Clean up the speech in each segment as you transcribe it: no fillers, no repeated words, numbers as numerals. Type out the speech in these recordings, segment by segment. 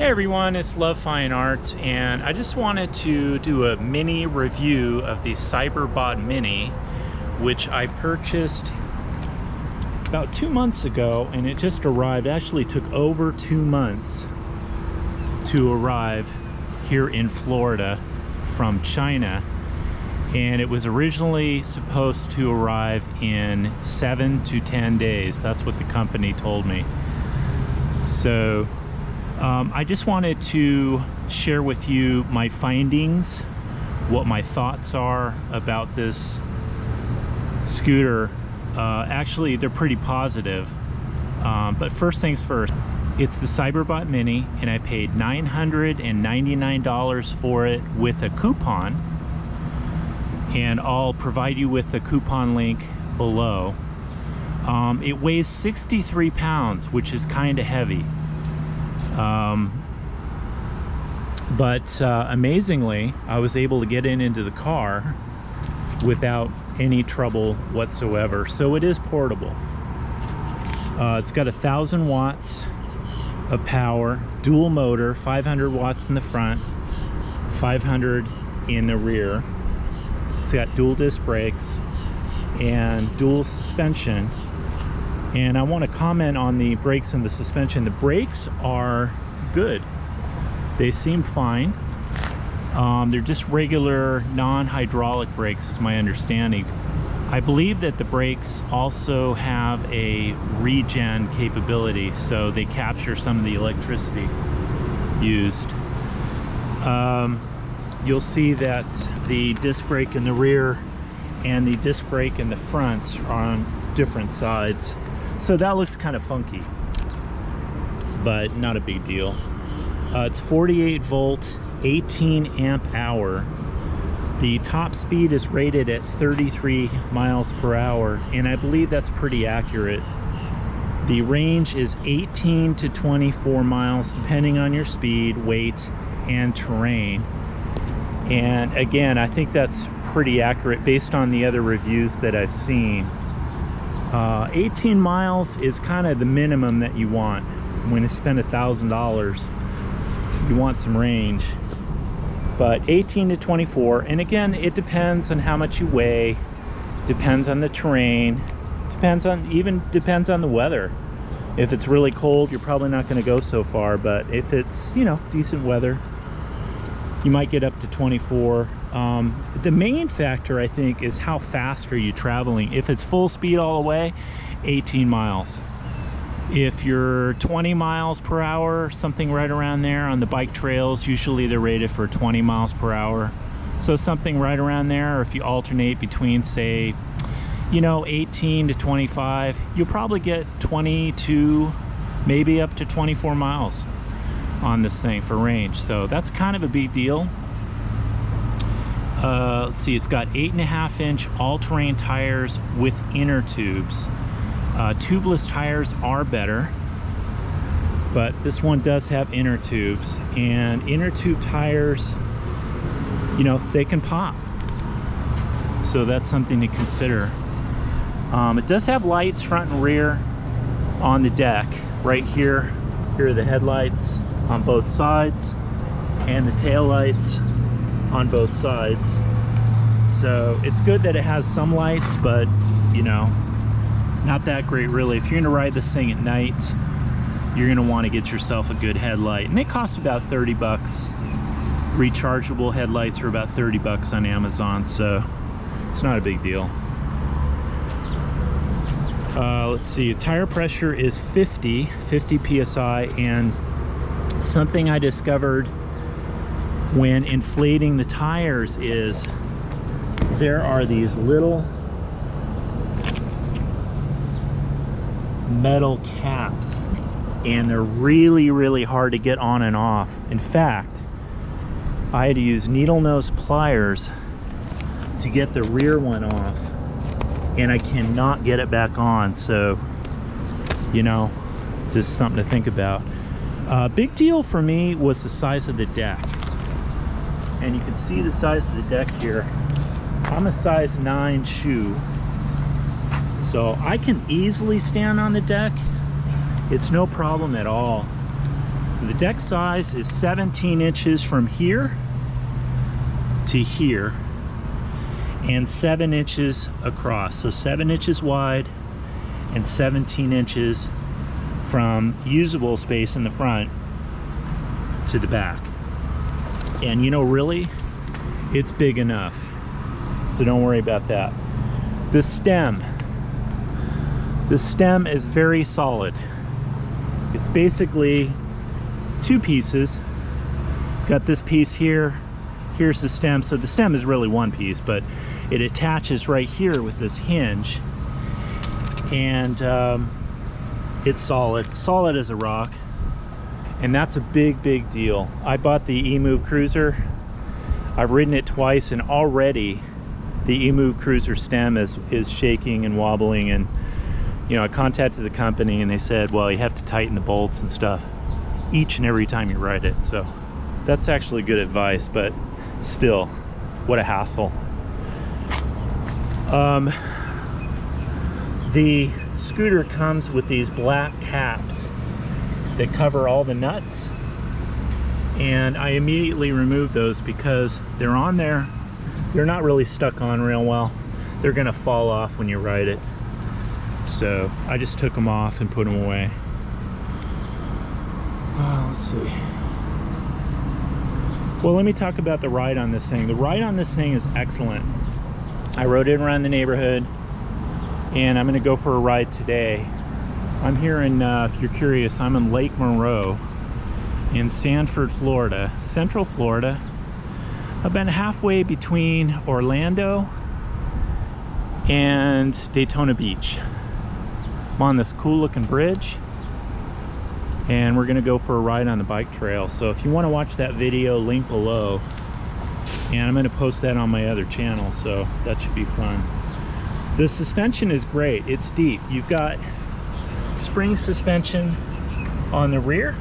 Hey everyone, it's Love Fine Arts, and I just wanted to do a mini review of the Cyberbot Mini, which I purchased about 2 months ago, and it just arrived. It actually took over 2 months to arrive here in Florida from China, and it was originally supposed to arrive in 7 to 10 days. That's what the company told me. So I just wanted to share with you my findings, what my thoughts are about this scooter. Actually, they're pretty positive. But first things first, it's the Cyberbot Mini, and I paid $999 for it with a coupon. And I'll provide you with the coupon link below. It weighs 63 pounds, which is kind of heavy. But amazingly, I was able to get into the car without any trouble whatsoever. So it is portable. It's got 1,000 watts of power, dual motor, 500 watts in the front, 500 in the rear. It's got dual disc brakes and dual suspension. And I want to comment on the brakes and the suspension. The brakes are good. They seem fine. They're just regular non-hydraulic brakes is my understanding. I believe that the brakes also have a regen capability, so they capture some of the electricity used. You'll see that the disc brake in the rear and the disc brake in the front are on different sides. So that looks kind of funky, but not a big deal. It's 48 volt, 18 amp hour. The top speed is rated at 33 miles per hour, and I believe that's pretty accurate. The range is 18 to 24 miles, depending on your speed, weight, and terrain. And again, I think that's pretty accurate based on the other reviews that I've seen. 18 miles is kind of the minimum that you want. When you spend $1,000, you want some range. But 18 to 24, and again, it depends on how much you weigh, depends on the terrain, depends on the weather. If it's really cold, you're probably not going to go so far, but if it's, you know, decent weather, you might get up to 24. The main factor, I think, is how fast are you traveling. If it's full speed all the way, 18 miles. If you're 20 miles per hour, something right around there on the bike trails, usually they're rated for 20 miles per hour. So something right around there, or if you alternate between, say, you know, 18 to 25, you'll probably get 22, maybe up to 24 miles on this thing for range. So that's kind of a big deal. Let's see, it's got 8.5-inch all-terrain tires with inner tubes. Tubeless tires are better, but this one does have inner tubes, and inner tube tires, you know, they can pop. So that's something to consider. It does have lights front and rear on the deck. Right here, here are the headlights on both sides, and the tail lights on both sides. So it's good that it has some lights, but you know, not that great really. If you're gonna ride this thing at night, you're gonna want to get yourself a good headlight, and they cost about 30 bucks. Rechargeable headlights are about 30 bucks on Amazon, so it's not a big deal. Let's see, tire pressure is 50 psi, and something I discovered when inflating the tires is there are these little metal caps, and they're really hard to get on and off. In fact, I had to use needle nose pliers to get the rear one off, and I cannot get it back on. So, you know, just something to think about. Big deal for me was the size of the deck, and you can see the size of the deck here. I'm a size 9 shoe, so I can easily stand on the deck. It's no problem at all. So the deck size is 17 inches from here to here, and 7 inches across. So 7 inches wide and 17 inches from usable space in the front to the back. And you know, really, it's big enough. So don't worry about that. The stem is very solid. It's basically two pieces. Got this piece here, here's the stem. So the stem is really one piece, but it attaches right here with this hinge, and it's solid as a rock. And that's a big deal. I bought the eMove Cruiser. I've ridden it twice, and already the eMove Cruiser stem is shaking and wobbling. And you know, I contacted the company and they said, well, you have to tighten the bolts and stuff each and every time you ride it. So that's actually good advice, but still, what a hassle. The scooter comes with these black caps that cover all the nuts, and I immediately removed those because they're on there. They're not really stuck on real well. They're gonna fall off when you ride it. So I just took them off and put them away. Let's see. Well, let me talk about the ride on this thing. The ride on this thing is excellent. I rode it around the neighborhood, and I'm gonna go for a ride today. I'm here in, if you're curious, I'm in Lake Monroe in Sanford, Florida, Central Florida, about halfway between Orlando and Daytona Beach. I'm on this cool looking bridge, and we're gonna go for a ride on the bike trail. So if you want to watch that video, link below, and I'm gonna post that on my other channel, so that should be fun. The suspension is great. It's deep. You've got spring suspension on the rear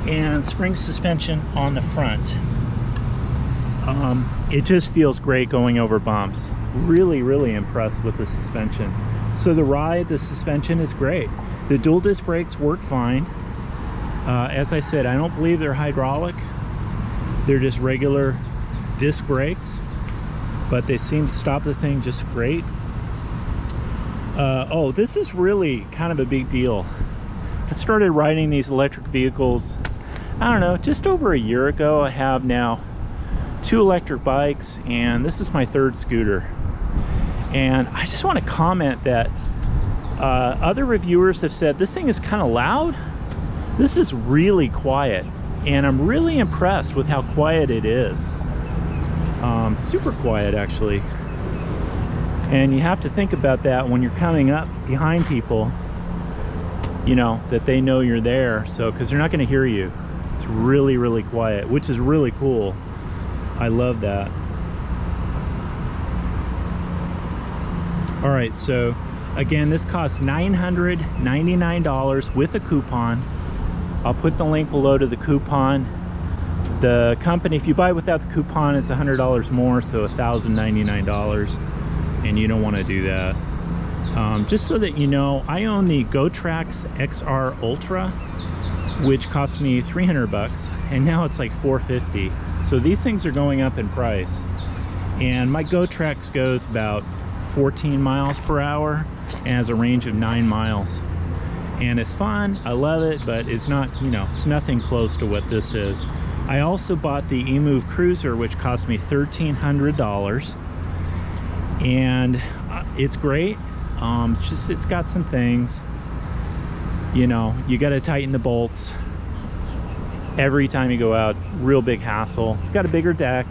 and spring suspension on the front. It just feels great going over bumps. Really impressed with the suspension. So the ride, the suspension is great. The dual disc brakes work fine. As I said, I don't believe they're hydraulic. They're just regular disc brakes, but they seem to stop the thing just great. Oh, this is really kind of a big deal. I started riding these electric vehicles, I don't know, just over a year ago. I have now 2 electric bikes, and this is my 3rd scooter. And I just want to comment that other reviewers have said this thing is kind of loud. This is really quiet, and I'm really impressed with how quiet it is. Super quiet, actually. And you have to think about that when you're coming up behind people, you know, that they know you're there. So, because they're not going to hear you. It's really quiet, which is really cool. I love that. All right, so again, this costs $999 with a coupon. I'll put the link below to the coupon. The company, if you buy without the coupon, it's $100 more, so $1,099, and you don't want to do that. Just so that you know, I own the GoTrax XR Ultra, which cost me 300 bucks, and now it's like 450. So these things are going up in price. And my GoTrax goes about 14 miles per hour and has a range of 9 miles. And it's fun, I love it, but it's not, you know, it's nothing close to what this is. I also bought the eMove Cruiser, which cost me $1,300. And it's great. It's just, it's got some things, you know, you got to tighten the bolts every time you go out. Real big hassle. It's got a bigger deck.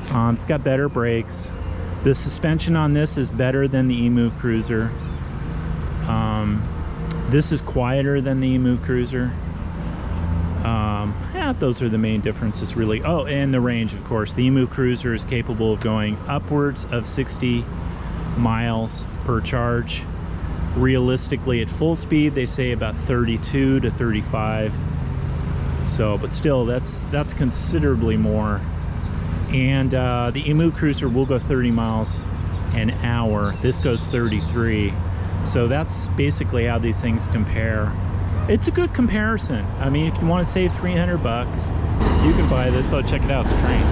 It's got better brakes. The suspension on this is better than the eMove Cruiser. This is quieter than the eMove Cruiser. Yeah, those are the main differences, really. Oh, and the range, of course. The eMove Cruiser is capable of going upwards of 60 miles per charge. Realistically, at full speed, they say about 32 to 35. So, but still, that's considerably more. And the eMove Cruiser will go 30 miles an hour. This goes 33. So that's basically how these things compare. it's a good comparison. I mean, if you want to save 300 bucks, you can buy this. So check it out, the train.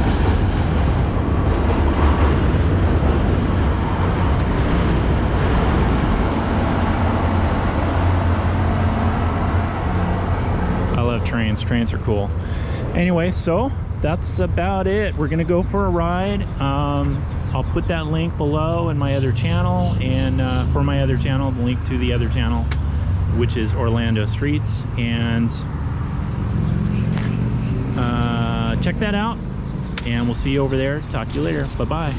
I love trains. Trains are cool. Anyway, so that's about it. We're gonna go for a ride. I'll put that link below in my other channel, and for my other channel, the link to the other channel, which is Orlando Streets, and check that out, and we'll see you over there. Talk to you later. Bye-bye.